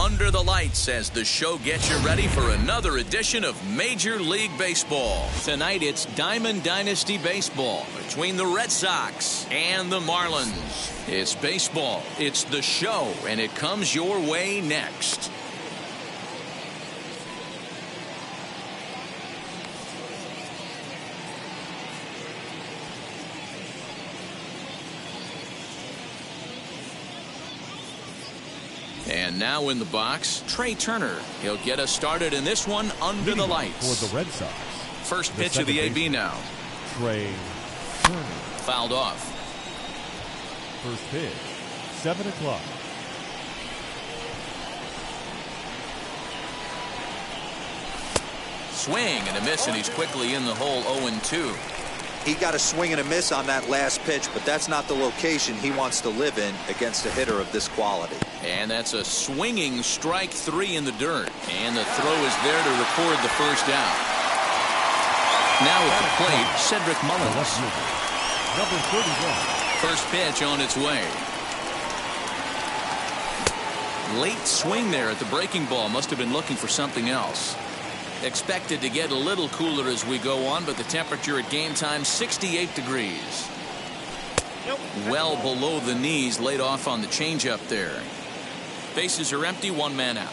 under the lights as the show gets you ready for another edition of Major League Baseball. Tonight it's Diamond Dynasty Baseball between the Red Sox and the Marlins. It's baseball, it's the show, and it comes your way next. And now in the box, Trey Turner. He'll get us started in this one under the lights. For the Red Sox. First pitch of the AB now. Trey Turner. Fouled off. First pitch, 7 o'clock. Swing and a miss, and he's quickly in the hole 0-2. He got a swing and a miss on that last pitch, but that's not the location he wants to live in against a hitter of this quality. And that's a swinging strike 3 in the dirt. And the throw is there to record the first out. Now at the plate, Cedric Mullins. Number 31. First pitch on its way. Late swing there at the breaking ball. Must have been looking for something else. Expected to get a little cooler as we go on, but the temperature at game time 68 degrees. Well below the knees, laid off on the changeup there. Bases are empty, 1 man out.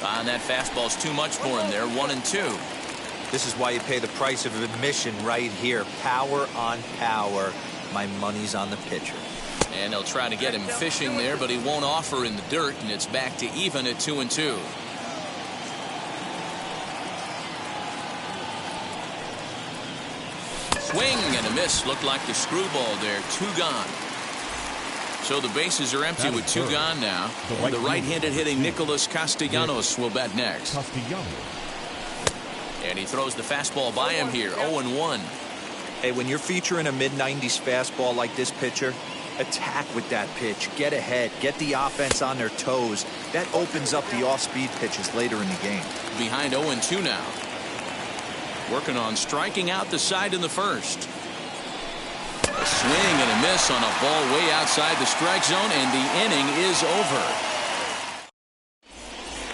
And that fastball's too much for him there, 1-2. This is why you pay the price of admission right here. Power on power. My money's on the pitcher. And they'll try to get him fishing there, but he won't offer in the dirt, and it's back to even at 2-2. Swing and a miss. Looked like the screwball there. 2 gone. So the bases are empty with 2 gone now. The right-handed hitting Nicholas Castellanos will bat next. And he throws the fastball by him here. 0-1. Hey, when you're featuring a mid-90s fastball like this pitcher, attack with that pitch. Get ahead. Get the offense on their toes. That opens up the off-speed pitches later in the game. Behind 0-2 now. Working on striking out the side in the first. A swing and a miss on a ball way outside the strike zone, and the inning is over.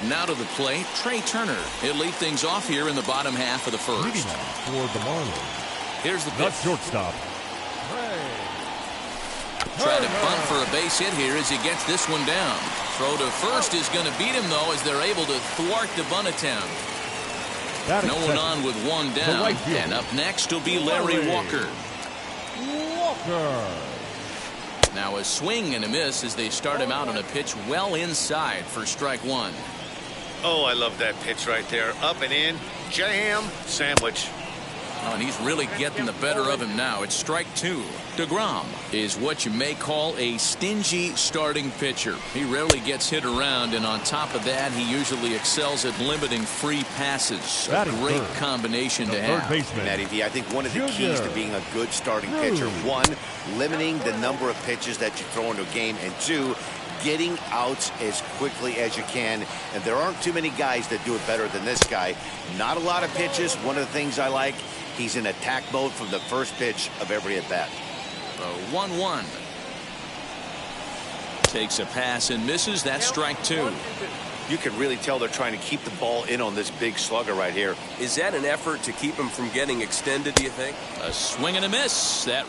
Now to the plate, Trey Turner. He'll lead things off here in the bottom half of the first. For the Marlins. Here's the pitch. Shortstop. Try to bunt for a base hit here as he gets this one down. Throw to first is going to beat him, though, as they're able to thwart the bunt attempt. No one on with 1 down. And up next will be Larry Walker. Now a swing and a miss as they start him out on a pitch well inside for strike 1. Oh, I love that pitch right there. Up and in. Jam sandwich. Oh, and he's really getting the better of him now. It's strike 2. DeGrom is what you may call a stingy starting pitcher. He rarely gets hit around, and on top of that, he usually excels at limiting free passes. A great combination to have. Matty V, I think one of the keys to being a good starting pitcher, 1, limiting the number of pitches that you throw into a game, and 2, getting outs as quickly as you can. And there aren't too many guys that do it better than this guy. Not a lot of pitches. One of the things I like, he's in attack mode from the first pitch of every at-bat. 1-1. Takes a pass and misses. That's strike 2. You can really tell they're trying to keep the ball in on this big slugger right here. Is that an effort to keep him from getting extended, do you think? A swing and a miss. That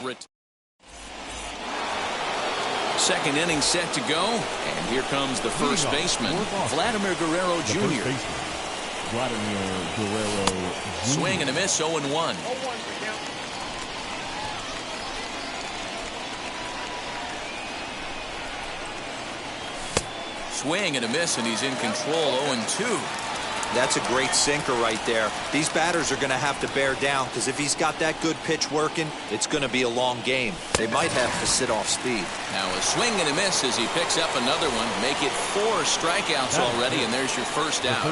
second inning set to go, and here comes the first baseman, Vladimir Guerrero Jr. Vladimir Guerrero Jr. Swing and a miss, 0-1. Swing and a miss, and he's in control, 0-2. That's a great sinker right there. These batters are going to have to bear down, because if he's got that good pitch working, it's going to be a long game. They might have to sit off speed. Now a swing and a miss as he picks up another one. Make it 4 strikeouts already, and there's your first out.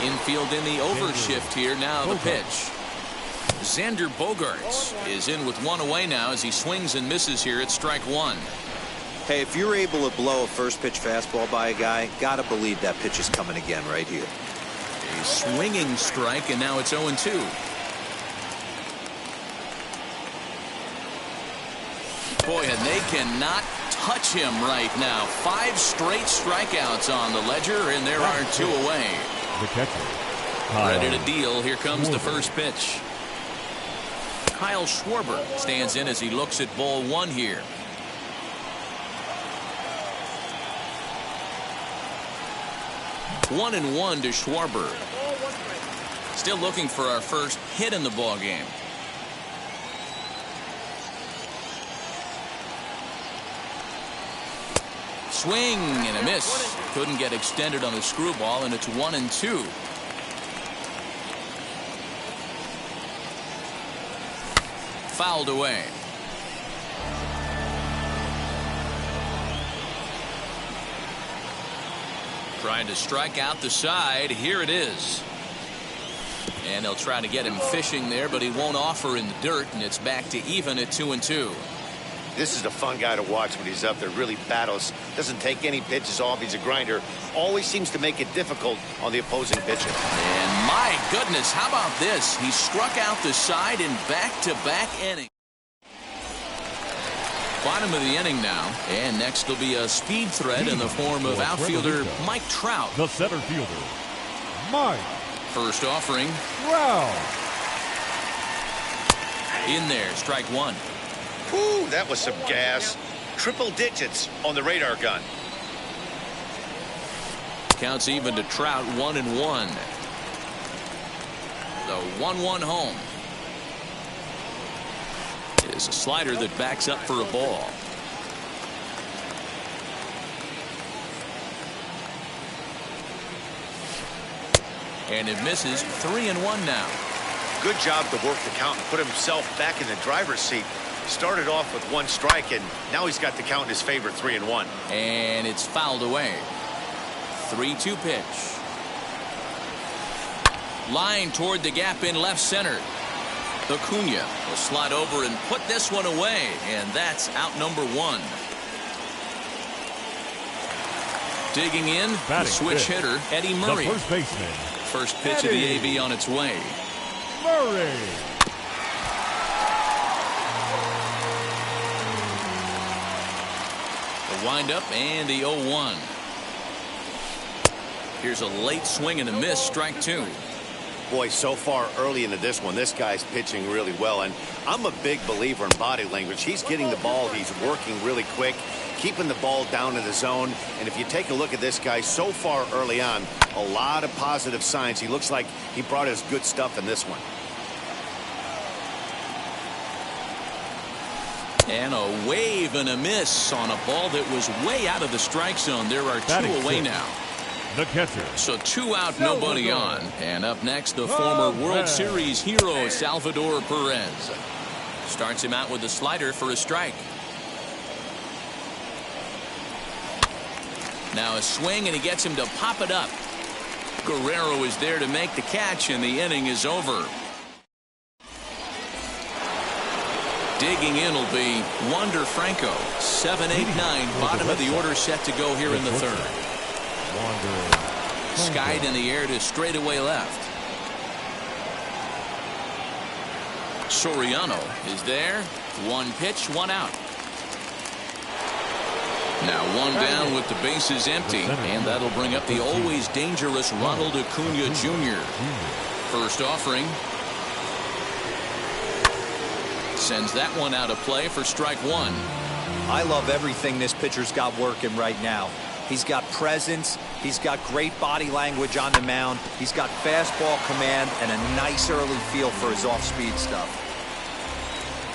Infield in the overshift here. Now the pitch. Xander Bogaerts is in with 1 away now as he swings and misses here at strike 1. Hey, if you're able to blow a first pitch fastball by a guy, gotta believe that pitch is coming again right here. A swinging strike, and now it's 0-2. Boy, and they cannot touch him right now. 5 straight strikeouts on the ledger, and there are 2 away. The catcher. Ready to deal. Here comes the first pitch. Kyle Schwarber stands in as he looks at ball 1 here. One and one to Schwarber. Still looking for our first hit in the ball game. Swing and a miss. Couldn't get extended on the screwball, and it's 1-2. Fouled away. Trying to strike out the side. Here it is. And they'll try to get him fishing there, but he won't offer in the dirt, and it's back to even at 2-2. This is a fun guy to watch when he's up there. Really battles. Doesn't take any pitches off. He's a grinder. Always seems to make it difficult on the opposing pitcher. And my goodness, how about this? He struck out the side in back-to-back innings. Bottom of the inning now, and next will be a speed threat in the form of outfielder Mike Trout. The center fielder, Mike. First offering. Trout. In there, strike 1. Whew, that was some gas. Triple digits on the radar gun. Counts even to Trout, 1-1. The 1-1 home. Is a slider that backs up for a ball. And it misses. 3-1 now. Good job to work the count and put himself back in the driver's seat. Started off with 1 strike, and now he's got the count in his favor, 3-1. And it's fouled away. 3-2 pitch. Line toward the gap in left center. Acuna will slide over and put this one away, and that's out number 1. Digging in, the switch hitter, Eddie Murray. The first baseman. First pitch of the AB on its way. Murray. The windup and the 0-1. Here's a late swing and a miss, strike 2. Boy, so far early into this one, this guy's pitching really well, and I'm a big believer in body language. He's getting the ball, he's working really quick, keeping the ball down in the zone, and if you take a look at this guy so far early on, a lot of positive signs. He looks like he brought his good stuff in this one. And a wave and a miss on a ball that was way out of the strike zone. There are 2 away now. The catcher. So 2 out, nobody on. And up next, the former World Series hero, Salvador Perez. Starts him out with a slider for a strike. Now a swing, and he gets him to pop it up. Guerrero is there to make the catch, and the inning is over. Digging in will be Wander Franco. 7, 8, 9. Bottom of the order set to go here in the 3rd. Skied in the air to straightaway left. Soriano is there. 1 pitch, 1 out. Now 1 down with the bases empty, and that'll bring up the always dangerous Ronald Acuna Jr. First offering. Sends that one out of play for strike 1. I love everything this pitcher's got working right now. He's got presence. He's got great body language on the mound. He's got fastball command and a nice early feel for his off-speed stuff.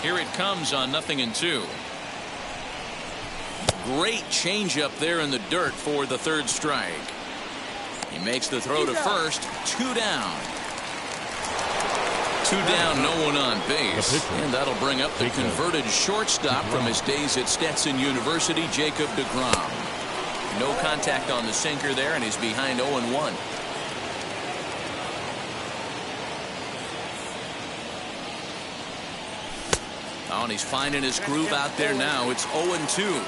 Here it comes on 0-2. Great changeup there in the dirt for the 3rd strike. He makes the throw to first. 2 down. 2 down, no one on base. And that'll bring up the converted shortstop from his days at Stetson University, Jacob deGrom. No contact on the sinker there, and he's behind 0-1. Oh, and he's finding his groove out there now. It's 0-2.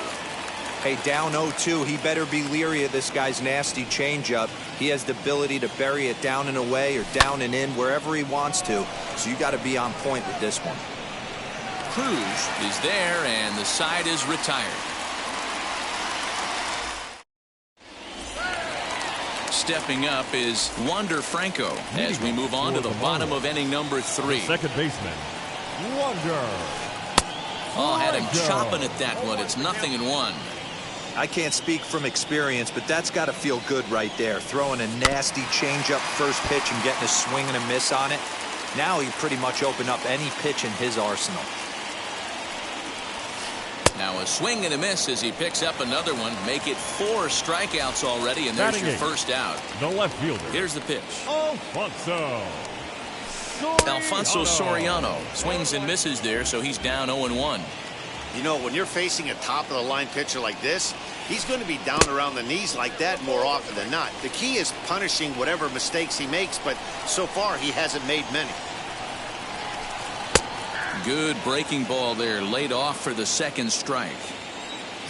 Hey, down 0-2. He better be leery of this guy's nasty changeup. He has the ability to bury it down and away or down and in wherever he wants to. So you got to be on point with this one. Cruz is there, and the side is retired. stepping up is Wander Franco as we move on to the bottom of inning number 3. Second baseman, Wander. Oh, had him chopping at that one. It's 0-1. I can't speak from experience, but that's got to feel good right there. Throwing a nasty changeup first pitch and getting a swing and a miss on it. Now he pretty much opened up any pitch in his arsenal. Now a swing and a miss as he picks up another one. Make it 4 strikeouts already, and there's your first out. The left fielder. Here's the pitch. Alfonso Soriano swings and misses there, so he's down 0-1. You know, when you're facing a top-of-the-line pitcher like this, he's going to be down around the knees like that more often than not. The key is punishing whatever mistakes he makes, but so far he hasn't made many. Good breaking ball there, laid off for the second strike.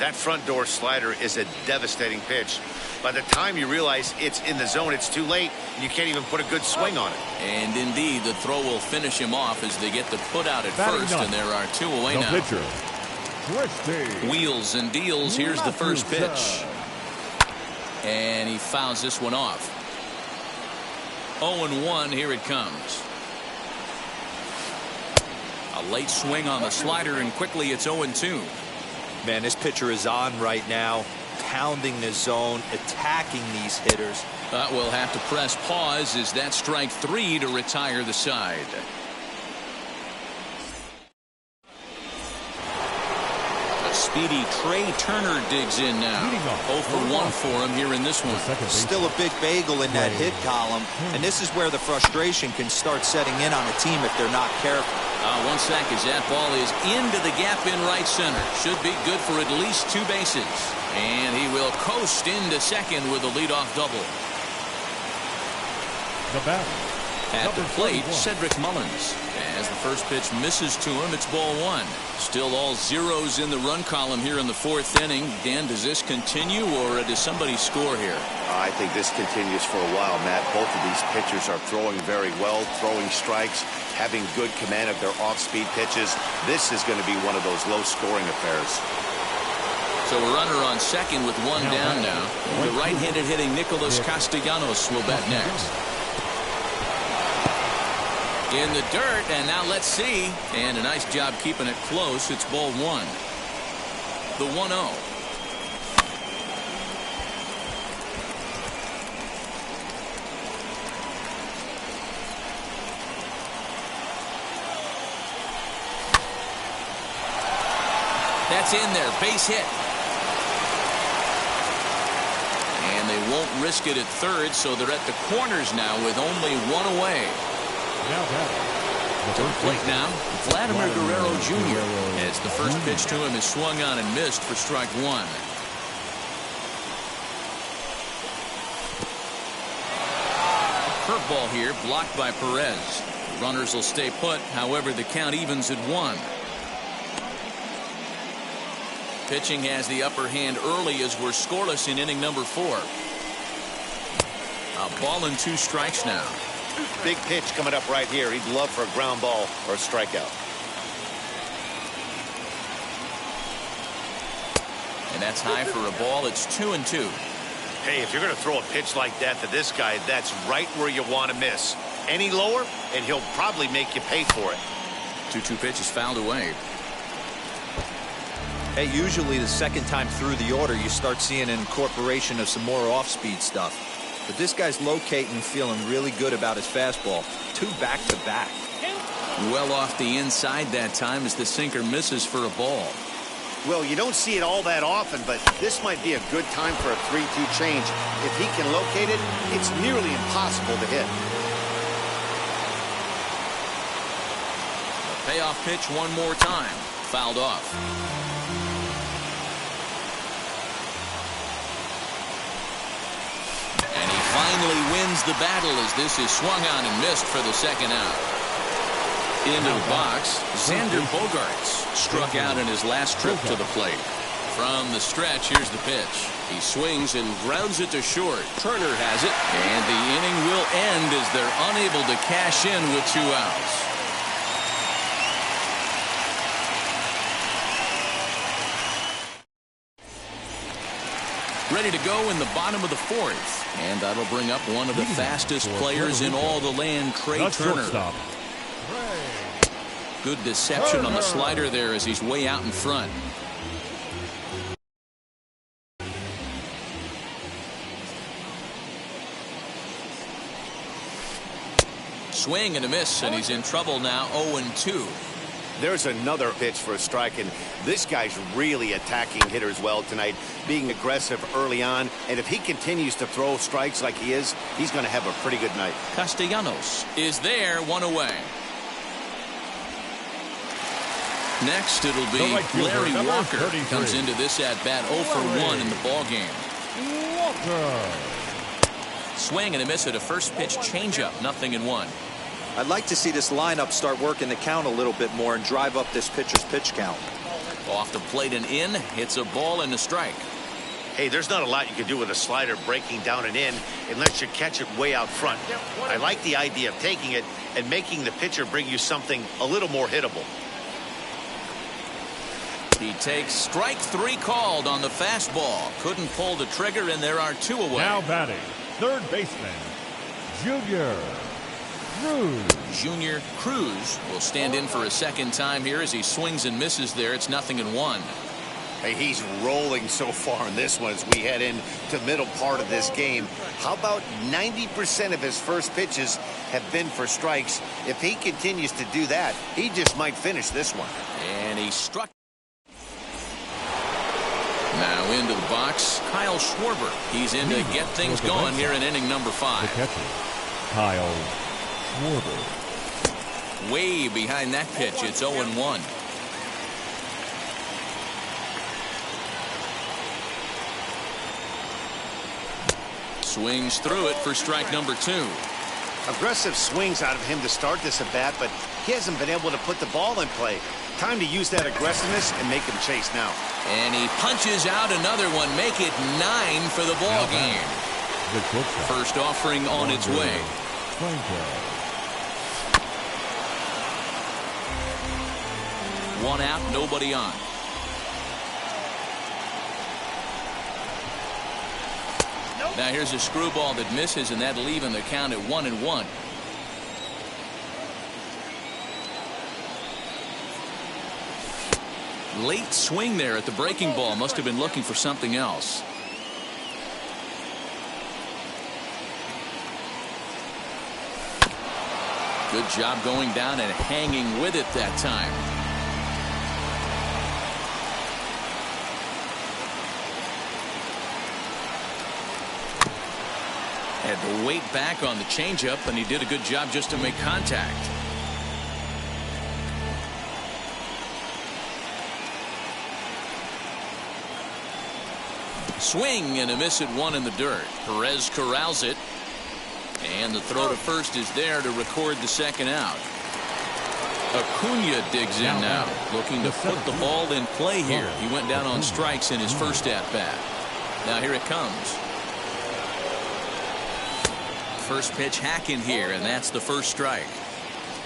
That front door slider is a devastating pitch. By the time you realize it's in the zone, it's too late, and you can't even put a good swing on it. And indeed, the throw will finish him off as they get the put out at first, and there are 2 away now. Pitcher, Wheels and deals. Here's the first pitch. And he fouls this one off. 0-1. Here it comes. A late swing on the slider, and quickly it's 0-2. Man, this pitcher is on right now, pounding the zone, attacking these hitters. But we'll have to press pause as that strike 3 to retire the side. Speedy Trey Turner digs in now. 0 for 1 for him here in this one. Still a big bagel in that hit column, and this is where the frustration can start setting in on a team if they're not careful. One sack as that ball is into the gap in right center. Should be good for at least 2 bases. And he will coast into second with a leadoff double. The bat. At the plate, Cedric Mullins. As the first pitch misses to him, it's ball 1. Still all zeros in the run column here in the 4th inning. Dan, does this continue, or does somebody score here? I think this continues for a while, Matt. Both of these pitchers are throwing very well, throwing strikes, having good command of their off-speed pitches. This is going to be one of those low-scoring affairs. So a runner on second with 1 down now. The right-handed hitting Nicholas Castellanos will bat next. In the dirt, and now let's see. And a nice job keeping it close. It's ball 1. The 1-0. That's in there. Base hit. And they won't risk it at third, so they're at the corners now with only 1 away. To the plate now, Vladimir Guerrero Jr. as the first pitch to him is swung on and missed for strike 1. Curveball here blocked by Perez. Runners will stay put, however the count evens at 1. Pitching has the upper hand early as we're scoreless in inning number 4. A ball and 2 strikes now. Big pitch coming up right here. He'd love for a ground ball or a strikeout. And that's high for a ball. It's 2-2. Hey, if you're going to throw a pitch like that to this guy, that's right where you want to miss. Any lower, and he'll probably make you pay for it. 2-2 pitch is fouled away. Hey, usually the second time through the order, you start seeing an incorporation of some more off-speed stuff. But this guy's locating, feeling really good about his fastball. 2 back-to-back. Well off the inside that time as the sinker misses for a ball. Well, you don't see it all that often, but this might be a good time for a 3-2 change. If he can locate it, it's nearly impossible to hit. A payoff pitch one more time. Fouled off. And he finally wins the battle as this is swung on and missed for the second out. Into the box, Xander Bogaerts struck out in his last trip to the plate. From the stretch, here's the pitch. He swings and grounds it to short. Turner has it. And the inning will end as they're unable to cash in with 2 outs. Ready to go in the bottom of the fourth. And that'll bring up one of the fastest players in all the land, Trey Turner. Shortstop. Good deception on the slider there as he's way out in front. Swing and a miss, and he's in trouble now, 0-2. There's another pitch for a strike, and this guy's really attacking hitters well tonight, being aggressive early on, and if he continues to throw strikes like he is, he's going to have a pretty good night. Castellanos is there, one away. Next, it'll be Larry Walker. Comes into this at-bat 0 for 1 in the ballgame. Walker. Swing and a miss at a first pitch changeup, 0-1. I'd like to see this lineup start working the count a little bit more and drive up this pitcher's pitch count. Off the plate and in, hits a ball and a strike. Hey, there's not a lot you can do with a slider breaking down and in unless you catch it way out front. I like the idea of taking it and making the pitcher bring you something a little more hittable. He takes strike 3 called on the fastball. Couldn't pull the trigger, and there are 2 away. Now batting, third baseman, Junior Cruz. Junior Cruz will stand in for a second time here as he swings and misses there. It's 0-1. Hey, he's rolling so far in this one as we head into the middle part of this game. How about 90% of his first pitches have been for strikes? If he continues to do that, he just might finish this one. And he struck. Now into the box, Kyle Schwarber. He's in to get things going here in inning number 5. The catcher, Kyle Schwarber. Way behind that pitch. It's 0-1. Swings through it for strike number 2. Aggressive swings out of him to start this at bat, but he hasn't been able to put the ball in play. Time to use that aggressiveness and make him chase now. And he punches out another one. Make it 9 for the ball game. First offering on its way. One out, nobody on. Now here's a screwball that misses, and that'll even the count at 1-1. Late swing there at the breaking ball. Must have been looking for something else. Good job going down and hanging with it that time. Had to wait back on the changeup, and he did a good job just to make contact. Swing and a miss at 1 in the dirt. Perez corrals it. And the throw to first is there to record the second out. Acuna digs in now, looking to put the ball in play here. He went down on strikes in his first at-bat. Now here it comes. First pitch hacking here, and that's the first strike.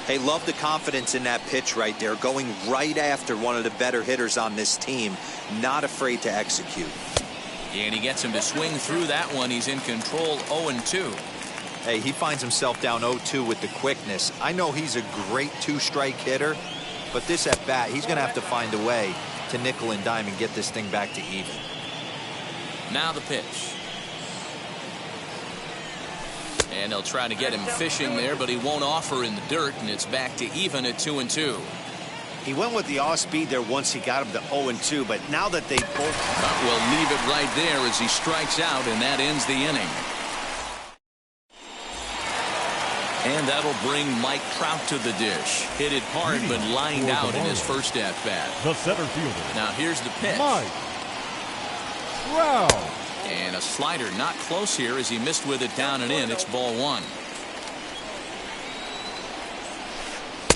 Hey, love the confidence in that pitch right there, going right after one of the better hitters on this team. Not afraid to execute. And he gets him to swing through that one. He's in control, 0-2. Hey, he finds himself down 0-2 with the quickness. I know he's a great 2-strike hitter, but this at bat, he's going to have to find a way to nickel and dime and get this thing back to even. Now the pitch. And they'll try to get him fishing there, but he won't offer in the dirt, and it's back to even at 2-2. He went with the off speed there once he got him to 0-2, but now that they both will leave it right there as he strikes out, and that ends the inning. And that'll bring Mike Trout to the dish. Hit it hard, but lined out in his first at-bat. The center fielder. Now here's the pitch. Mike Trout. And a slider not close here as he missed with it down and in. It's ball 1.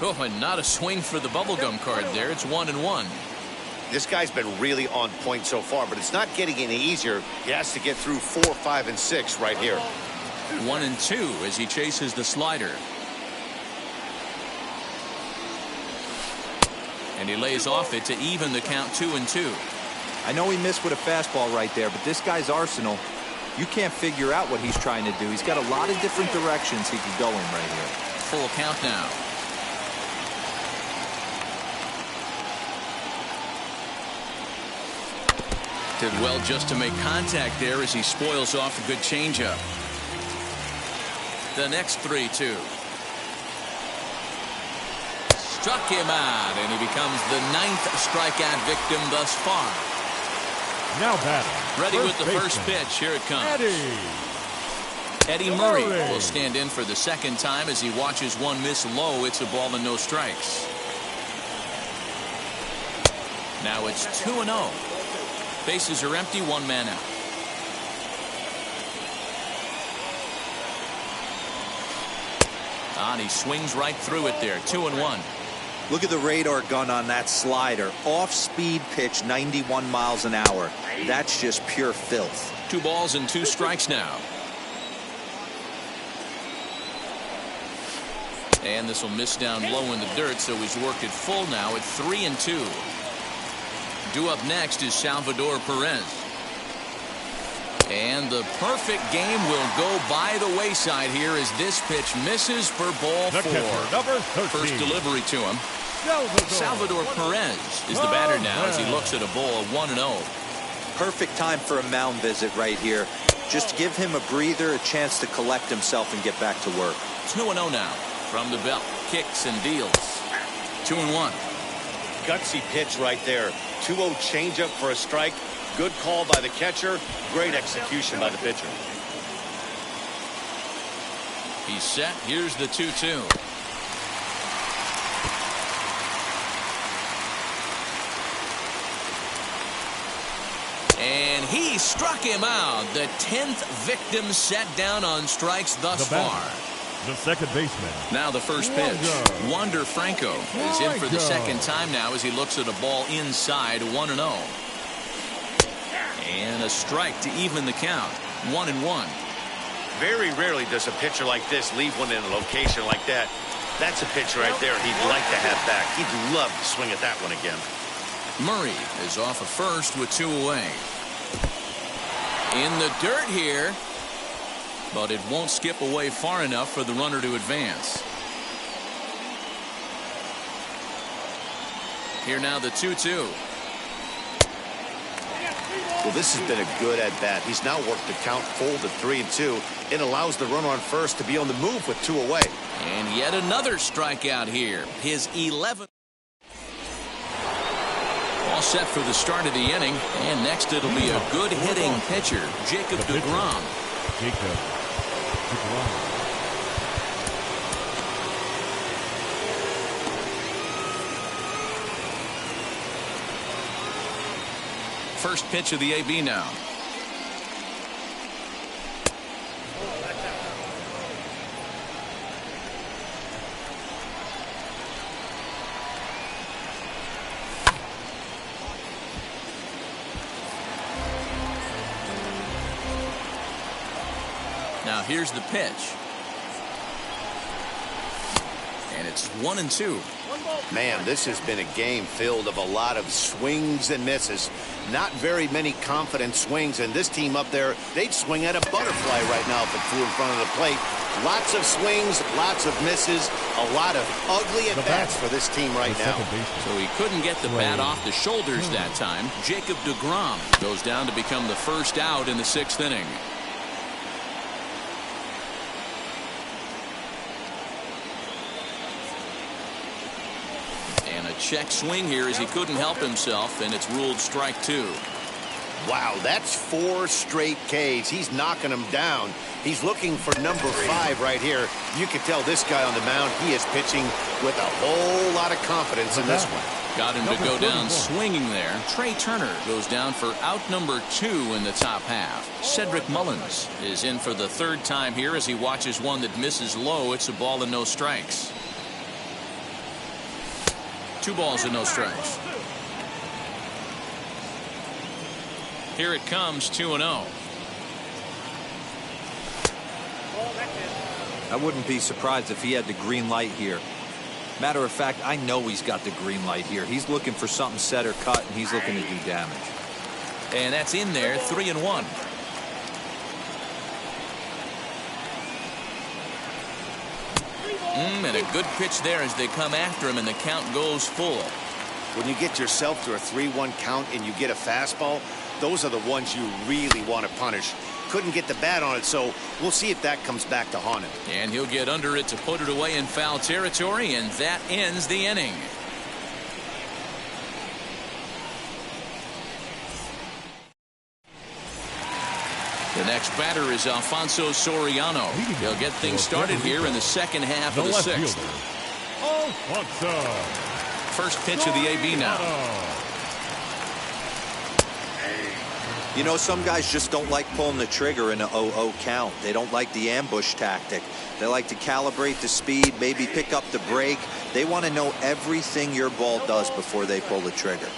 Oh, and not a swing for the bubblegum card there. It's 1-1. This guy's been really on point so far, but it's not getting any easier. He has to get through 4, 5, and 6 right here. 1-2 as he chases the slider. And he lays off it to even the count 2-2. I know he missed with a fastball right there, but this guy's arsenal, you can't figure out what he's trying to do. He's got a lot of different directions he could go in right here. Full count now. Did well just to make contact there as he spoils off a good changeup. The next 3-2. Struck him out, and he becomes the 9th strikeout victim thus far. Now batting. Ready with the first pitch. Here it comes. Eddie Murray will stand in for the second time as he watches one miss low. It's a ball and no strikes. Now it's 2-0. Bases are empty, one man out. And he swings right through it there. 2-1. Look at the radar gun on that slider. Off-speed pitch, 91 miles an hour. That's just pure filth. 2 balls and 2 strikes now. And this will miss down low in the dirt, so he's worked it full now at 3-2. Due up next is Salvador Perez. And the perfect game will go by the wayside here as this pitch misses for ball 4. Number 13. First delivery to him. Salvador Perez is the batter now as he looks at a ball of 1-0. Perfect time for a mound visit right here. Just give him a breather, a chance to collect himself and get back to work. 2-0 now from the belt. Kicks and deals. 2-1. Gutsy pitch right there. 2-0 changeup for a strike. Good call by the catcher. Great execution by the pitcher. He's set. Here's the 2-2. And he struck him out. The 10th victim set down on strikes thus far. The second baseman. Now the first pitch. Wander Franco is in for the second time now as he looks at a ball inside. 1-0. And a strike to even the count. 1-1. Very rarely does a pitcher like this leave one in a location like that. That's a pitch right there he'd like to have back. He'd love to swing at that one again. Murray is off of first with 2 away. In the dirt here, but it won't skip away far enough for the runner to advance. Here now the 2-2. Well, this has been a good at-bat. He's now worked the count full to 3-2. It allows the runner on first to be on the move with 2 away. And yet another strikeout here. His 11th. All set for the start of the inning. And next it'll be a good hitting pitcher, Jacob deGrom. Jacob deGrom. First pitch of the AB now. Now here's the pitch. And it's 1-2. Man, this has been a game filled of a lot of swings and misses. Not very many confident swings, and this team up there, they'd swing at a butterfly right now if it flew in front of the plate. Lots of swings, lots of misses, a lot of ugly at-bats for this team right now. So he couldn't get the bat off the shoulders that time. Jacob deGrom goes down to become the first out in the 6th inning. Check swing here as he couldn't help himself, and it's ruled strike 2. Wow, that's 4 straight Ks. He's knocking them down. He's looking for number 5 right here. You can tell this guy on the mound, he is pitching with a whole lot of confidence in this one. Got him to go down swinging there. Trey Turner goes down for out number 2 in the top half. Cedric Mullins is in for the 3rd time here as he watches one that misses low. It's a ball and no strikes. 2 balls and no strikes. Here it comes, 2-0. I wouldn't be surprised if he had the green light here. Matter of fact, I know he's got the green light here. He's looking for something set or cut, and he's looking to do damage. And that's in there, 3-1. And a good pitch there as they come after him, and the count goes full. When you get yourself to a 3-1 count and you get a fastball, those are the ones you really want to punish. Couldn't get the bat on it, so we'll see if that comes back to haunt him. And he'll get under it to put it away in foul territory, and that ends the inning. The next batter is Alfonso Soriano. He'll get things started here in the second half of the sixth. Alfonso. First pitch of the AB now. You know, some guys just don't like pulling the trigger in an 0-0 count. They don't like the ambush tactic. They like to calibrate the speed, maybe pick up the break. They want to know everything your ball does before they pull the trigger.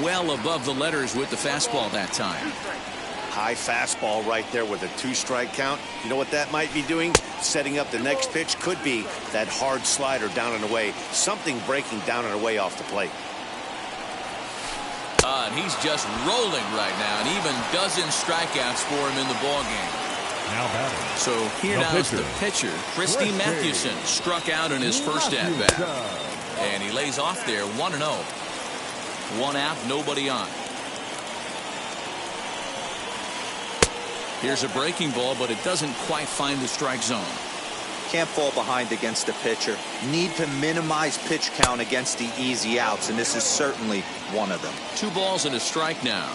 Well above the letters with the fastball that time. High fastball right there with a 2-strike count. You know what that might be doing? Setting up the next pitch. Could be that hard slider down and away. Something breaking down and away off the plate. And he's just rolling right now, and even dozen strikeouts for him in the ballgame. Now batting. So here now is the pitcher, Christy Mathewson, struck out in his first at-bat. And he lays off there 1-0. 1 out, nobody on. Here's a breaking ball, but it doesn't quite find the strike zone. Can't fall behind against the pitcher. Need to minimize pitch count against the easy outs, and this is certainly one of them. 2 balls and a strike now.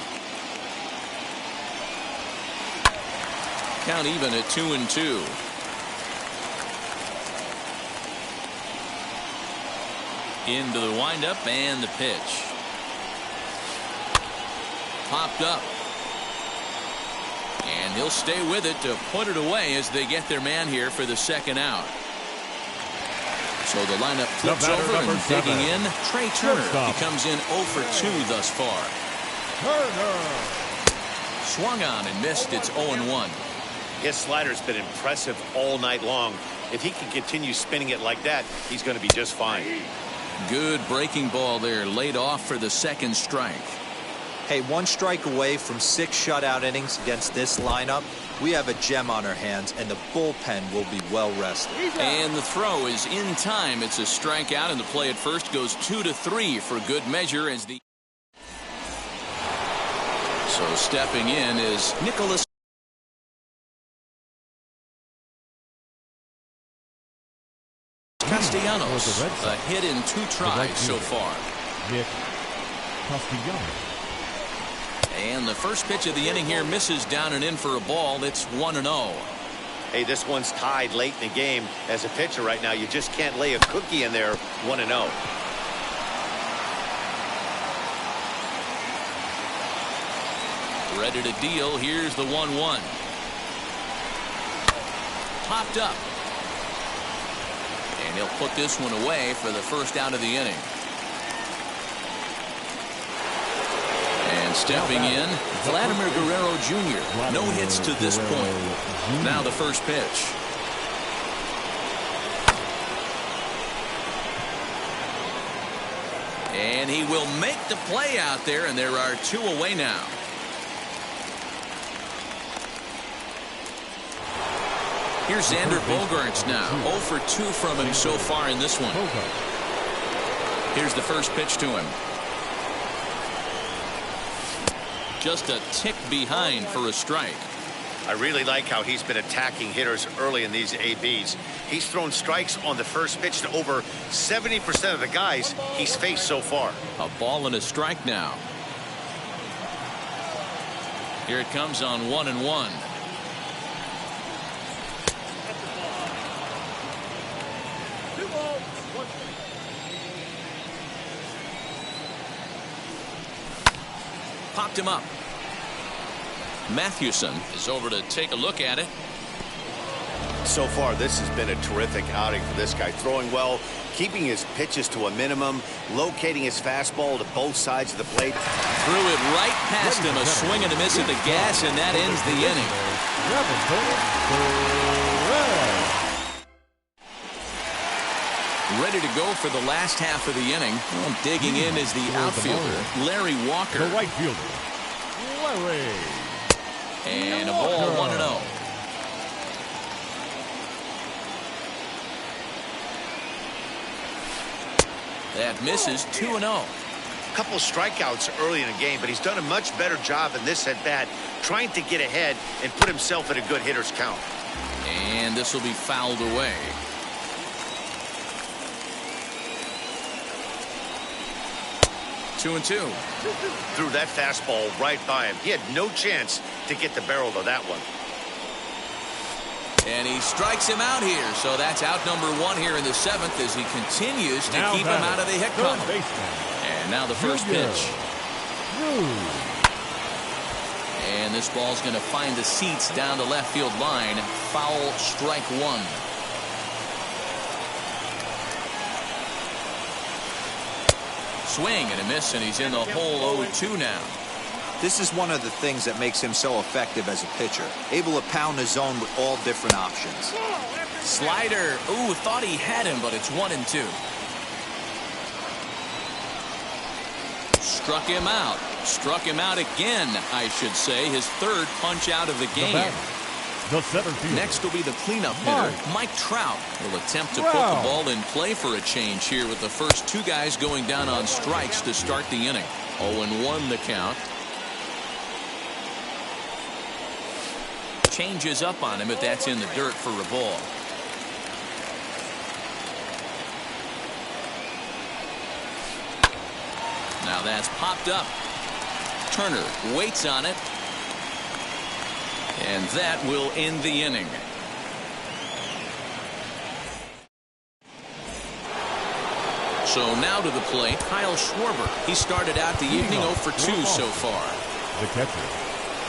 Count even at 2-2. Into the windup and the pitch. Popped up. And he'll stay with it to put it away as they get their man here for the second out. So the lineup flips over and digging in. Trey Turner. He comes in 0 for 2 thus far. Swung on and missed. It's 0-1. His slider's been impressive all night long. If he can continue spinning it like that, he's going to be just fine. Good breaking ball there, laid off for the second strike. Hey, 1 strike away from 6 shutout innings against this lineup. We have a gem on our hands, and the bullpen will be well rested. And the throw is in time. It's a strikeout, and the play at first goes 2-3 for good measure as the. So stepping in is Nicholas Castellanos. A hit in 2 tries so far. Nick Castellanos. And the first pitch of the inning here misses down and in for a ball. It's 1-0. Hey, this one's tied late in the game. As a pitcher right now, you just can't lay a cookie in there. 1-0. Ready to deal. Here's the 1-1. Popped up. And he'll put this one away for the first out of the inning. And stepping in, Vladimir Guerrero Jr. No hits to this point. Now the first pitch. And he will make the play out there, and there are 2 away now. Here's Xander Bogaerts now. 0 for 2 from him so far in this one. Here's the first pitch to him. Just a tick behind for a strike. I really like how he's been attacking hitters early in these ABs. He's thrown strikes on the first pitch to over 70% of the guys he's faced so far. A ball and a strike now. Here it comes on 1-1. Popped him up. Mathewson is over to take a look at it. So far, this has been a terrific outing for this guy. Throwing well, keeping his pitches to a minimum, locating his fastball to both sides of the plate. Threw it right past him, a swing and a miss at the gas, and that ends the inning. Ready to go for the last half of the inning. Well, digging in is the outfielder, Larry Walker. The right fielder, Larry. And a ball, 1-0. That misses, 2-0. A couple strikeouts early in the game, but he's done a much better job in this at-bat, trying to get ahead and put himself at a good hitter's count. And this will be fouled away. Two and two. Threw that fastball right by him. He had no chance to get the barrel of that one. And he strikes him out here. So that's out number one here in the seventh as he continues to keep him out of the hit column. And now the first pitch. And this ball's going to find the seats down the left field line. Foul, strike one. Swing and a miss, and he's in the hole 0-2 now. This is one of the things that makes him so effective as a pitcher. Able to pound the zone with all different options. Slider. Ooh, thought he had him, but it's 1-2. Struck him out. Struck him out again, I should say. His third punch out of the game. The center fielder. Next will be the cleanup hitter, Mike Trout. Will attempt to put the ball in play for a change here with the first two guys going down on strikes to start the inning. 0-1 the count. Changes up on him, but that's in the dirt for a ball. Now that's popped up. Turner waits on it. And that will end the inning. So now to the plate, Kyle Schwarber. He started out the evening 0 for 2 so far. The catcher,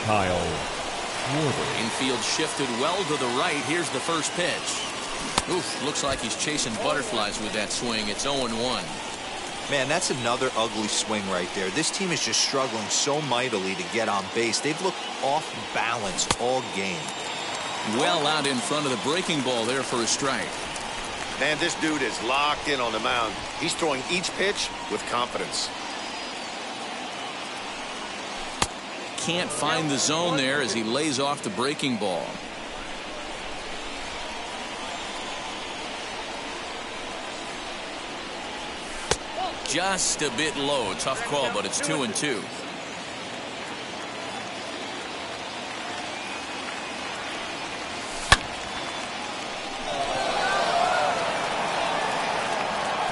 Kyle Schwarber. Infield shifted well to the right. Here's the first pitch. Oof, looks like he's chasing butterflies with that swing. It's 0-1. Man, that's another ugly swing right there. This team is just struggling so mightily to get on base. They've looked off balance all game. Well out in front of the breaking ball there for a strike. Man, this dude is locked in on the mound. He's throwing each pitch with confidence. Can't find the zone there as he lays off the breaking ball. Just a bit low. Tough call, but it's 2-2.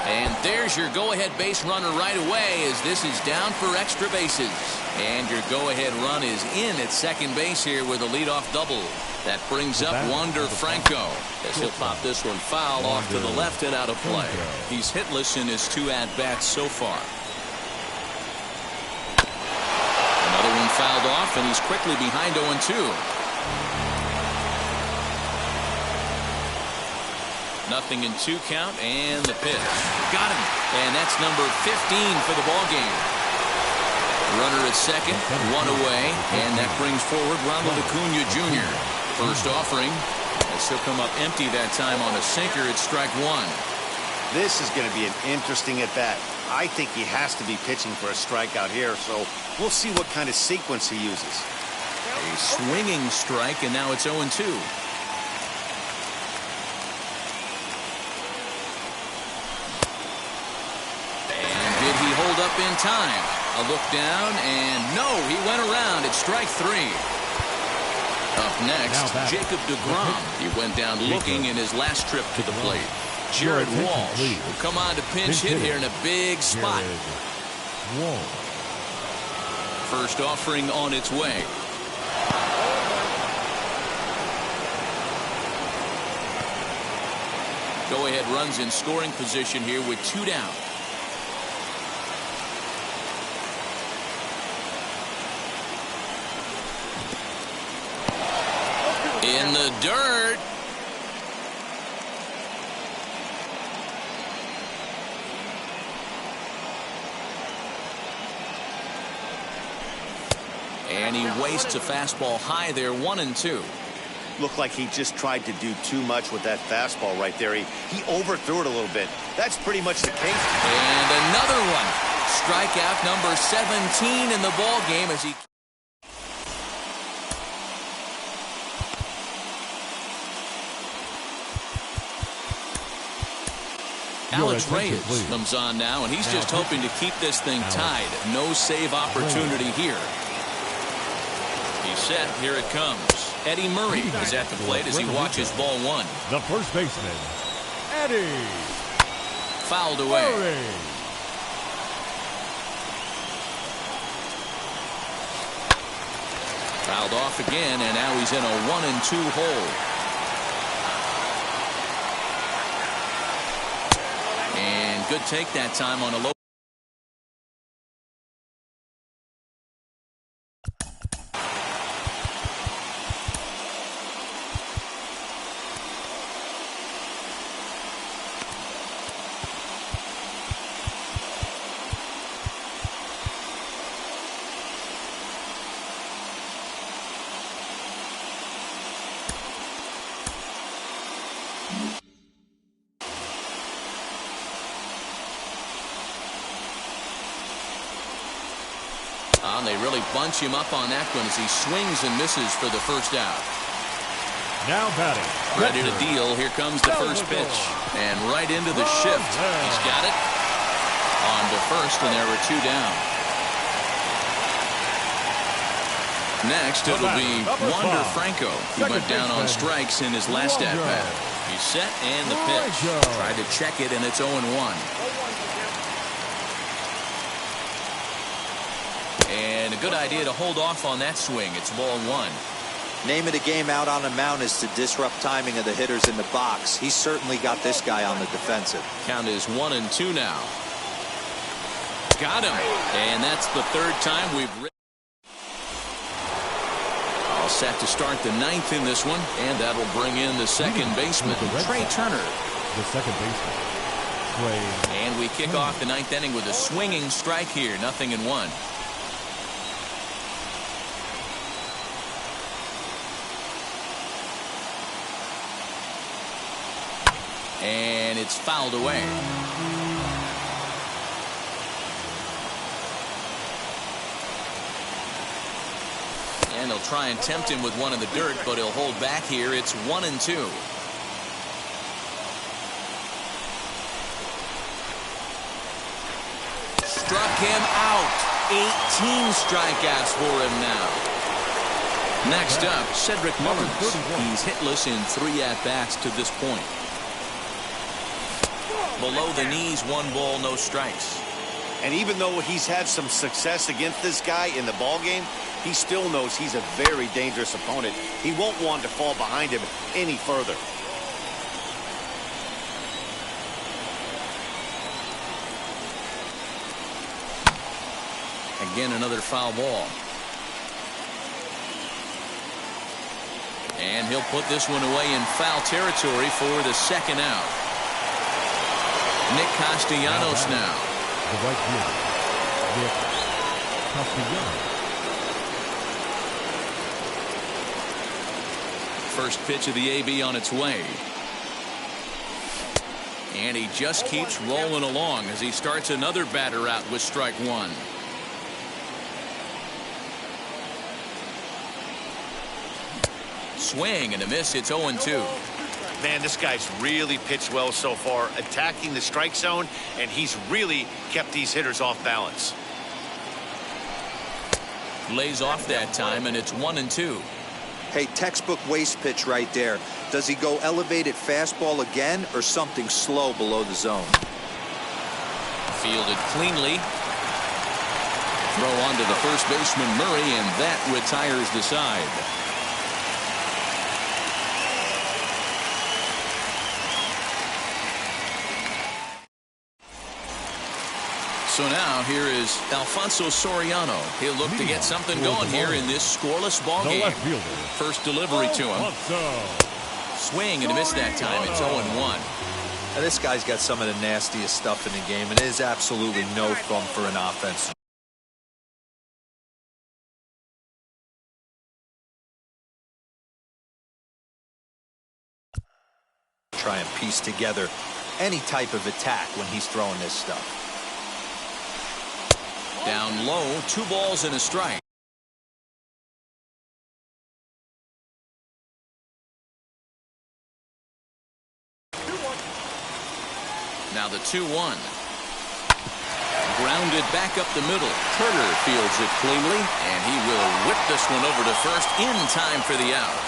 And there's your go-ahead base runner right away as this is down for extra bases. And your go-ahead run is in at second base here with a leadoff double. That brings up Wander Franco as he'll pop this one foul off to the left and out of play. He's hitless in his 2 at-bats so far. Another one fouled off, and he's quickly behind 0-2. Nothing in 2 count, and the pitch. Got him. And that's number 15 for the ball game. Runner at second, 1 away, and that brings forward Ronald Acuna Jr. First offering, as he'll come up empty that time on a sinker at strike 1. This is going to be an interesting at-bat. I think he has to be pitching for a strikeout here, so we'll see what kind of sequence he uses. A swinging strike, and now it's 0-2. And did he hold up in time? A look down, and no, he went around at strike 3. Up next, Jacob deGrom. He went down looking in his last trip to the plate. Jared Walsh will come on to pinch hit here in a big spot. First offering on its way. Go-ahead runs in scoring position here with 2 down. In the dirt. And he wastes a fastball high there, 1-2. Looked like he just tried to do too much with that fastball right there. He overthrew it a little bit. That's pretty much the case. And another one. Strikeout number 17 in the ball game as he... Alex Reyes comes on now, and he's just hoping to keep this thing tied. No save opportunity here. He's set. Here it comes. Eddie Murray is at the plate as he watches ball one. The first baseman, Eddie. Fouled away. Murray. Fouled off again, and now he's in a 1-2 hole. And good take that time on a low. They really bunch him up on that one as he swings and misses for the first out. Now batting. Ready to deal. Here comes the first pitch. And right into the shift. He's got it. On to first, and there were two down. Next, it'll be Wander Franco, who went down on strikes in his last at-bat. He's set, and the pitch. Tried to check it, and it's 0-1. And a good idea to hold off on that swing. It's ball one. Name of the game out on the mound is to disrupt timing of the hitters in the box. He's certainly got this guy on the defensive. Count is 1-2 now. Got him. And that's the third time we've... All set to start the ninth in this one. And that'll bring in the second baseman, Trey Turner. The second baseman, Trey. And we kick off the ninth inning with a swinging strike here. 0-1. And it's fouled away. And he'll try and tempt him with one in the dirt, but he'll hold back here. It's 1-2. Struck him out. 18 strikeouts for him now. Next up, Cedric Mullins. He's hitless in 3 at-bats to this point. Below the knees, 1 ball, no strikes. And even though he's had some success against this guy in the ball game, he still knows he's a very dangerous opponent. He won't want to fall behind him any further. Again, another foul ball. And he'll put this one away in foul territory for the second out. Nick Castellanos now. The right fielder, Nick Castellanos. First pitch of the AB on its way. And he just keeps rolling along as he starts another batter out with strike one. Swing and a miss. It's 0-2. Man, this guy's really pitched well so far, attacking the strike zone, and he's really kept these hitters off balance. Lays off that time, and it's 1-2. Hey, textbook waste pitch right there. Does he go elevated fastball again or something slow below the zone? Fielded cleanly. Throw on to the first baseman, Murray, and that retires the side. So now here is Alfonso Soriano. He'll look to get something going here in this scoreless ball game. First delivery to him. Swing and a miss that time. It's 0-1. Now, this guy's got some of the nastiest stuff in the game, and it is absolutely no fun for an offense. try and piece together any type of attack when he's throwing this stuff. Down low, 2 balls and a strike. Now the 2-1. Grounded back up the middle. Turner fields it cleanly, and he will whip this one over to first in time for the out.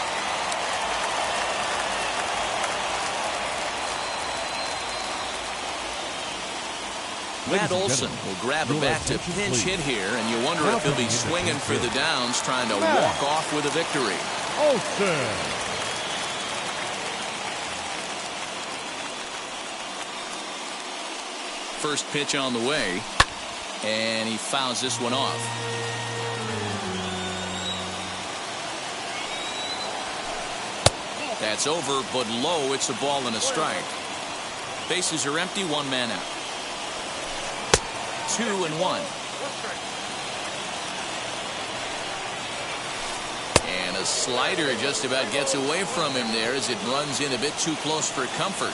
Matt Olson will grab a bat to pinch hit here, and you wonder if he'll be swinging for the downs, trying to walk off with a victory. Olson. First pitch on the way, and he fouls this one off. That's over, but low. It's a ball and a strike. Bases are empty, 1 man out. 2-1. And a slider just about gets away from him there as it runs in a bit too close for comfort.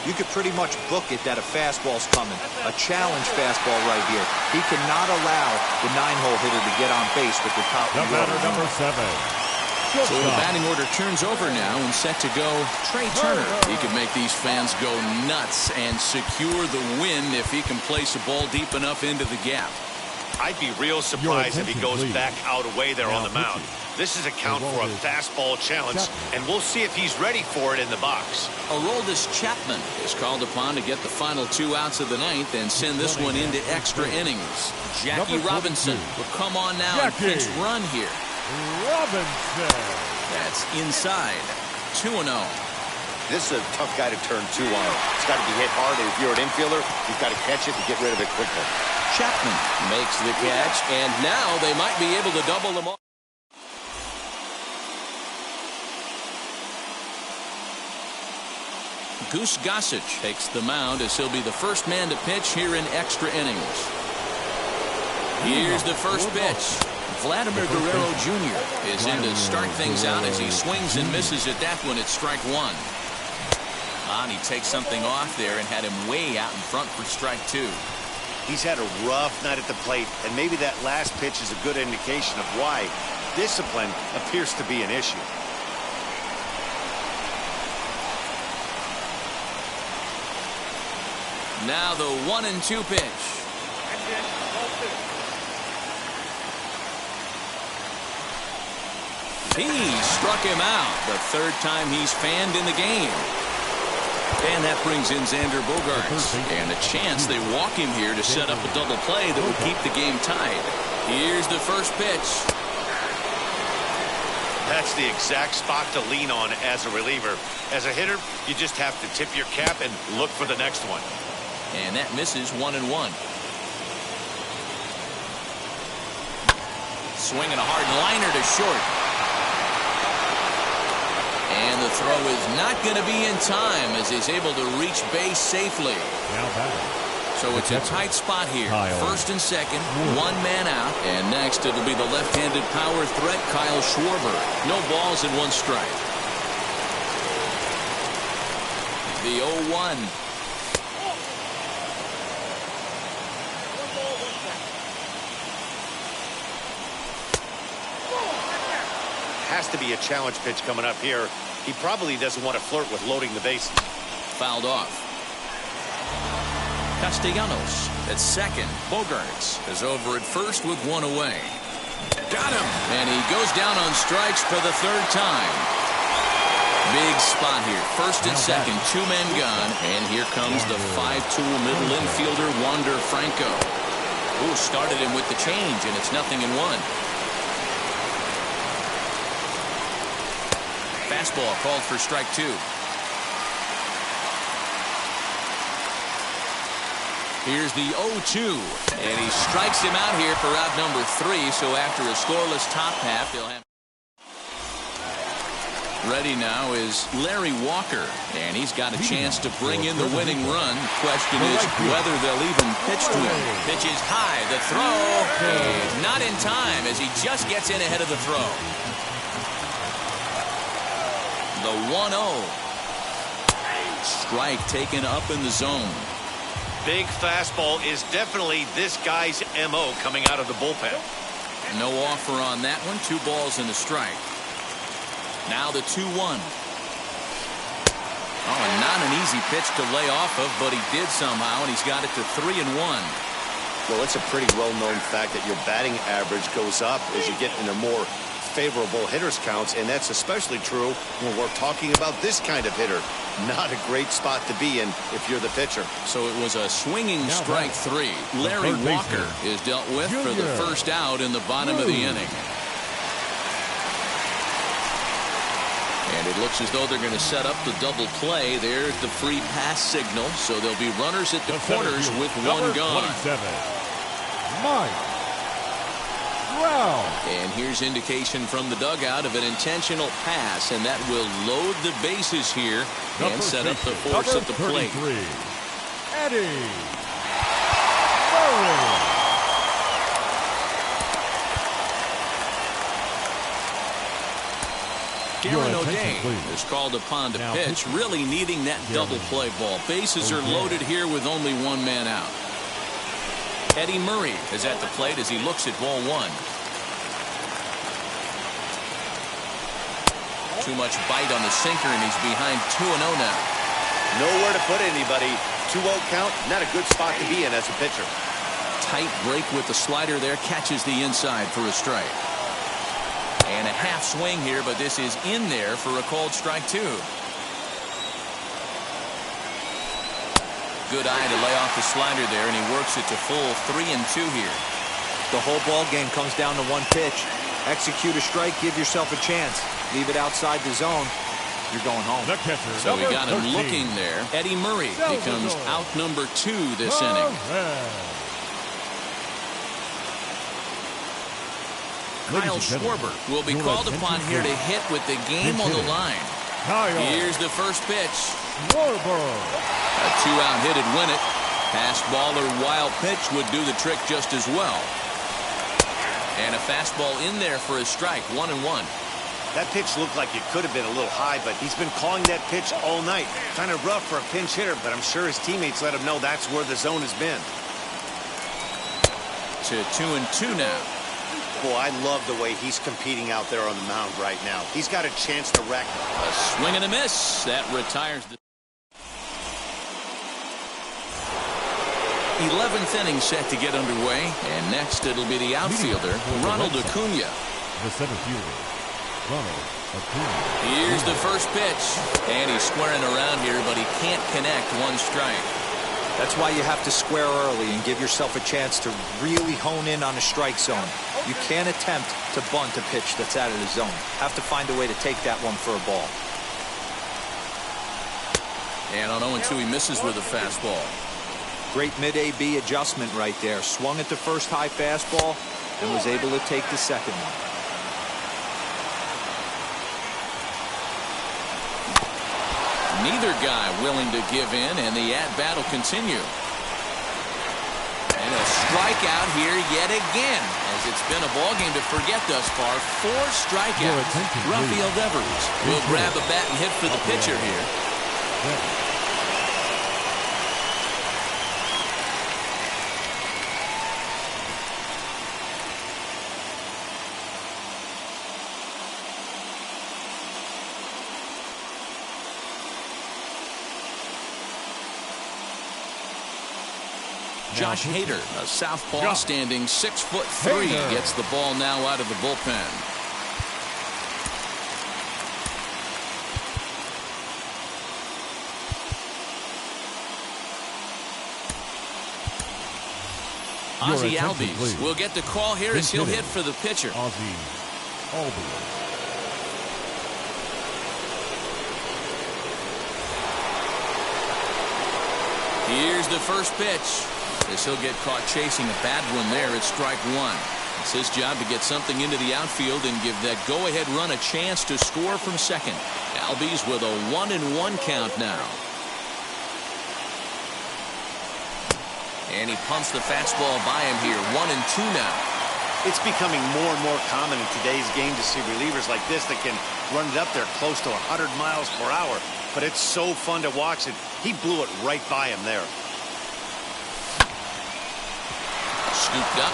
You could pretty much book it that a fastball's coming. A challenge fastball right here. He cannot allow the 9-hole hitter to get on base with the top. The batter, number 7. So the batting order turns over now and set to go Trey Turner. He could make these fans go nuts and secure the win if he can place a ball deep enough into the gap. I'd be real surprised if he goes back out away there on the mound. This is a count for a fastball challenge, and we'll see if he's ready for it in the box. Aroldis Chapman is called upon to get the final 2 outs of the 9th and send this one into extra innings. Jackie Robinson will come on now and pinch run here. Robinson. That's inside. 2-0. This is a tough guy to turn 2 on. It's got to be hit hard, and if you're an infielder, you've got to catch it and get rid of it quickly. Chapman makes the catch, and now they might be able to double them off. Goose Gossage takes the mound as he'll be the first man to pitch here in extra innings. Here's the first pitch. Vladimir Guerrero Jr. is in to start things out as he swings and misses at that one at strike 1. And he takes something off there and had him way out in front for strike 2. He's had a rough night at the plate, and maybe that last pitch is a good indication of why discipline appears to be an issue. Now the 1-2 pitch. He struck him out the 3rd time he's fanned in the game. And that brings in Xander Bogaerts. And a chance they walk him here to set up a double play that would keep the game tied. Here's the first pitch. That's the exact spot to lean on as a reliever. As a hitter, you just have to tip your cap and look for the next one. And that misses 1-1. Swinging a hard liner to short. And the throw is not going to be in time as he's able to reach base safely. Now batting. So it's a tight spot here. First and second, 1 man out. And next it'll be the left-handed power threat, Kyle Schwarber. No balls and 1 strike. The 0-1. Has to be a challenge pitch coming up here. He probably doesn't want to flirt with loading the bases. Fouled off. Castellanos at second. Bogaerts is over at first with 1 away. Got him! And he goes down on strikes for the 3rd time. Big spot here. First and second, 2 men gone. And here comes the 5-tool middle infielder, Wander Franco. Who started him with the change, and it's 0-1. Fastball called for strike 2. Here's the 0-2, and he strikes him out here for out number 3. So after a scoreless top half, they'll have. Ready now is Larry Walker, and he's got a chance to bring in the winning run. Question is whether they'll even pitch to him. Pitch is high. The throw is not in time as he just gets in ahead of the throw. The 1-0. Strike taken up in the zone. Big fastball is definitely this guy's MO coming out of the bullpen. No offer on that one. 2 balls and a strike. Now the 2-1. Oh, and not an easy pitch to lay off of, but he did somehow, and he's got it to 3-1. Well, it's a pretty well-known fact that your batting average goes up as you get into more favorable hitters counts, and that's especially true when we're talking about this kind of hitter. Not a great spot to be in if you're the pitcher. So it was a swinging strike 3. Larry Walker is dealt with for the first out in the bottom of the inning. And it looks as though they're going to set up the double play. There's the free pass signal. So there'll be runners at the corners with 1 gone. 27. Mike Trout. And here's indication from the dugout of an intentional pass, and that will load the bases here and set up the force at the plate. Eddie Murray. Garen O'Day is called upon to pitch, really needing that double play ball. Bases are loaded here with only 1 man out. Eddie Murray is at the plate as he looks at ball 1. Too much bite on the sinker, and he's behind 2-0 now. Nowhere to put anybody. 2-0 count, not a good spot to be in as a pitcher. Tight break with the slider there, catches the inside for a strike. And a half swing here, but this is in there for a called strike 2. Good eye to lay off the slider there, and he works it to full 3-2 here. The whole ball game comes down to 1 pitch. Execute a strike, give yourself a chance. Leave it outside the zone, you're going home. The catcher, so we got him 13. looking there. Eddie Murray becomes out number 2 this inning. Kyle Schwarber will be called upon here to hit with the game on the line. Here's the first pitch. A 2-out hit would win it. Fastball or wild pitch would do the trick just as well. And a fastball in there for a strike. 1-1. That pitch looked like it could have been a little high, but he's been calling that pitch all night. Kind of rough for a pinch hitter, but I'm sure his teammates let him know that's where the zone has been. To 2-2 now. Boy, I love the way he's competing out there on the mound right now. He's got a chance to wreck. A swing and a miss. That retires the 11th inning set to get underway. And next it'll be the outfielder, Ronald Acuna. The center fielder, Ronald Acuna. Here's the first pitch. And he's squaring around here, but he can't connect. 1 strike. That's why you have to square early and give yourself a chance to really hone in on a strike zone. You can't attempt to bunt a pitch that's out of the zone. Have to find a way to take that one for a ball. And on 0-2, he misses with a fastball. Great mid-AB adjustment right there. Swung at the first high fastball and was able to take the second one. Neither guy willing to give in, and the at-bat will continue. And a strikeout here yet again, as it's been a ball game to forget thus far. 4 strikeouts. Rafael Devers will grab a bat and hit for the pitcher here. Josh Hader, a southpaw standing 6'3", gets the ball now out of the bullpen. Ozzie Albies will get the call here as he'll hit for the pitcher. Ozzie Albies. Here's the first pitch. As he'll get caught chasing a bad one there at strike 1. It's his job to get something into the outfield and give that go-ahead run a chance to score from second. Albies with a 1-1 count now. And he pumps the fastball by him here. 1-2 now. It's becoming more and more common in today's game to see relievers like this that can run it up there close to 100 miles per hour. but it's so fun to watch it. He blew it right by him there. Scooped up.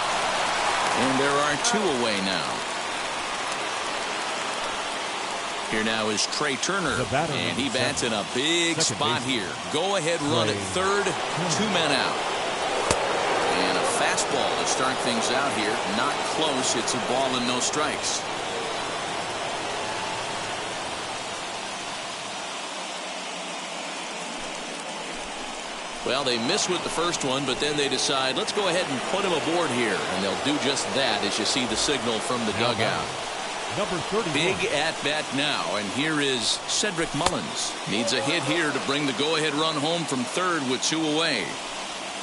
And there are 2 away now. Here now is Trey Turner, and he bats in a big spot here. Go-ahead run at third, 2 men out. And a fastball to start things out here. Not close. It's a ball and no strikes. Well, they miss with the first one, but then they decide, let's go ahead and put him aboard here. And they'll do just that as you see the signal from the dugout. Number 31. Big at-bat now, and here is Cedric Mullins. Needs a hit here to bring the go-ahead run home from third with 2 away.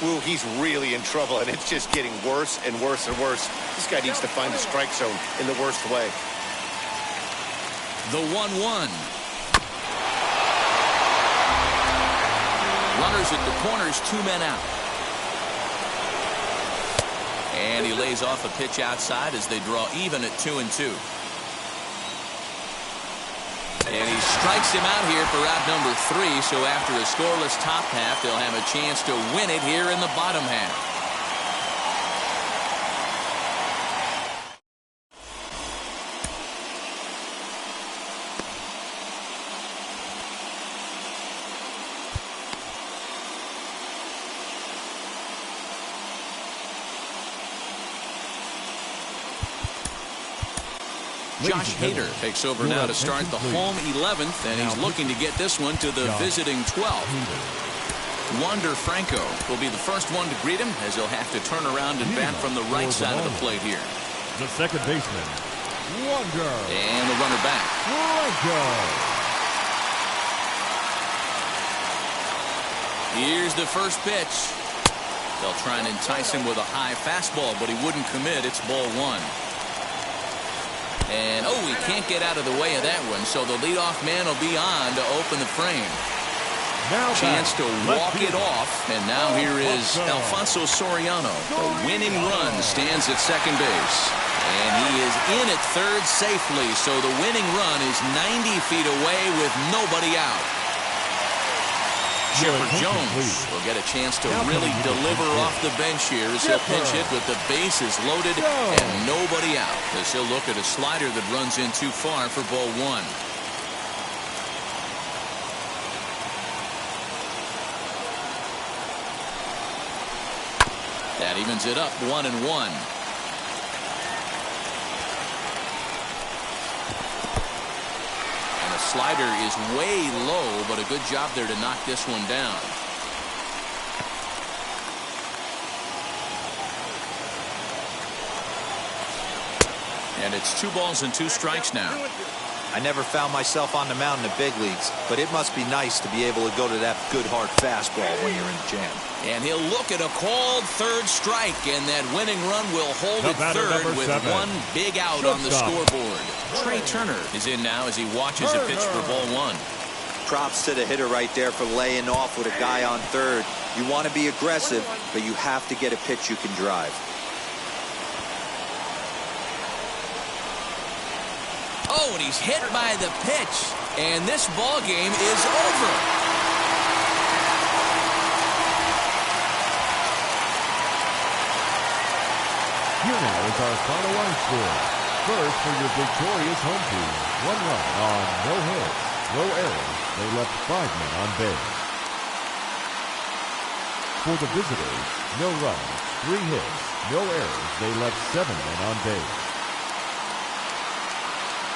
Ooh, he's really in trouble, and it's just getting worse and worse and worse. This guy needs to find the strike zone in the worst way. The 1-1. Runners at the corners, 2 men out. And he lays off a pitch outside as they draw even at 2-2. And he strikes him out here for out number 3. So after a scoreless top half, they'll have a chance to win it here in the bottom half. Josh Hader takes over now to start the home 11th, and he's looking to get this one to the visiting 12th. Wander Franco will be the first one to greet him, as he'll have to turn around and bat from the right side of the plate here. The second baseman, Wander. And the runner back. Franco. Here's the first pitch. They'll try and entice him with a high fastball, but he wouldn't commit. It's ball 1. And, oh, he can't get out of the way of that one, so the leadoff man will be on to open the frame. Now chance to walk it off, and now here is Alfonso Soriano. The winning run stands at second base. And he is in at third safely, so the winning run is 90 feet away with nobody out. Chipper Jones will get a chance to really deliver off the bench here as he'll pinch hit with the bases loaded and nobody out, as he'll look at a slider that runs in too far for ball 1. That evens it up 1-1. Slider is way low, but a good job there to knock this one down. And it's 2 balls and 2 strikes now. I never found myself on the mound in the big leagues, but it must be nice to be able to go to that good hard fastball when you're in the jam. And he'll look at a called third strike, and that winning run will hold at third with 1 big out on the scoreboard. Trey Turner is in now as he watches a pitch for ball 1. Props to the hitter right there for laying off with a guy on third. You want to be aggressive, but you have to get a pitch you can drive. Oh, and he's hit by the pitch, and this ball game is over. Here now is our final line score. First, for your victorious home team, 1 run on no hits, no errors. They left 5 men on base. For the visitors, no runs, 3 hits, no errors. They left 7 men on base.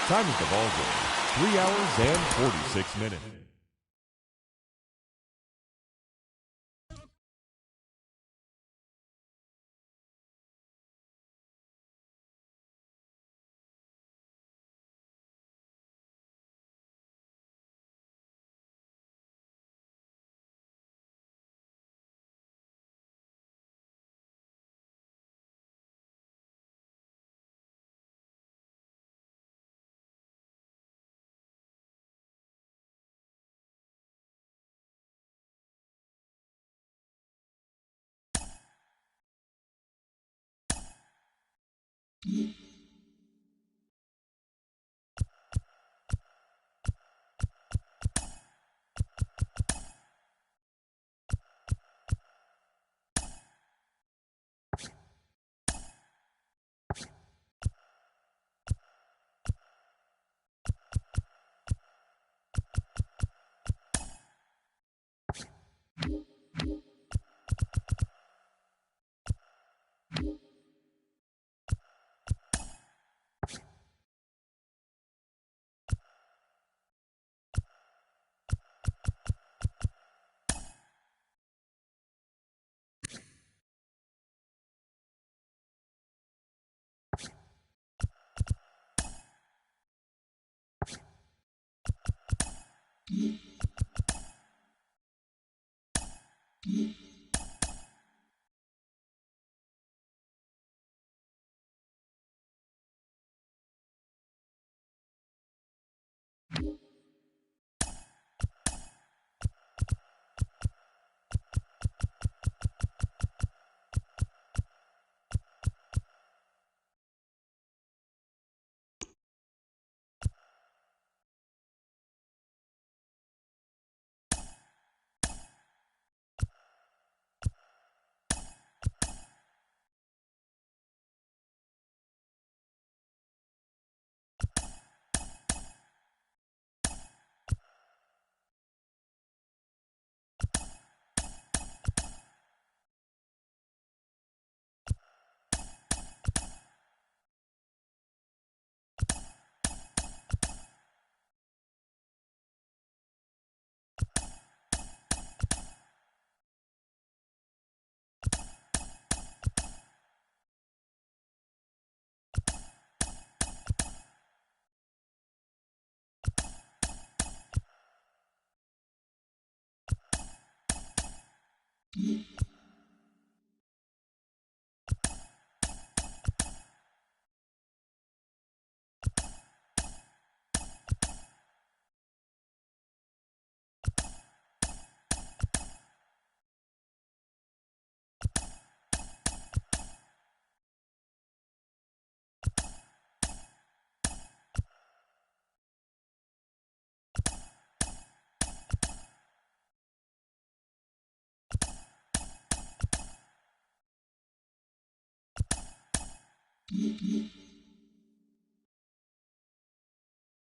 Time of the ball game, 3 hours and 46 minutes. Mm-hmm.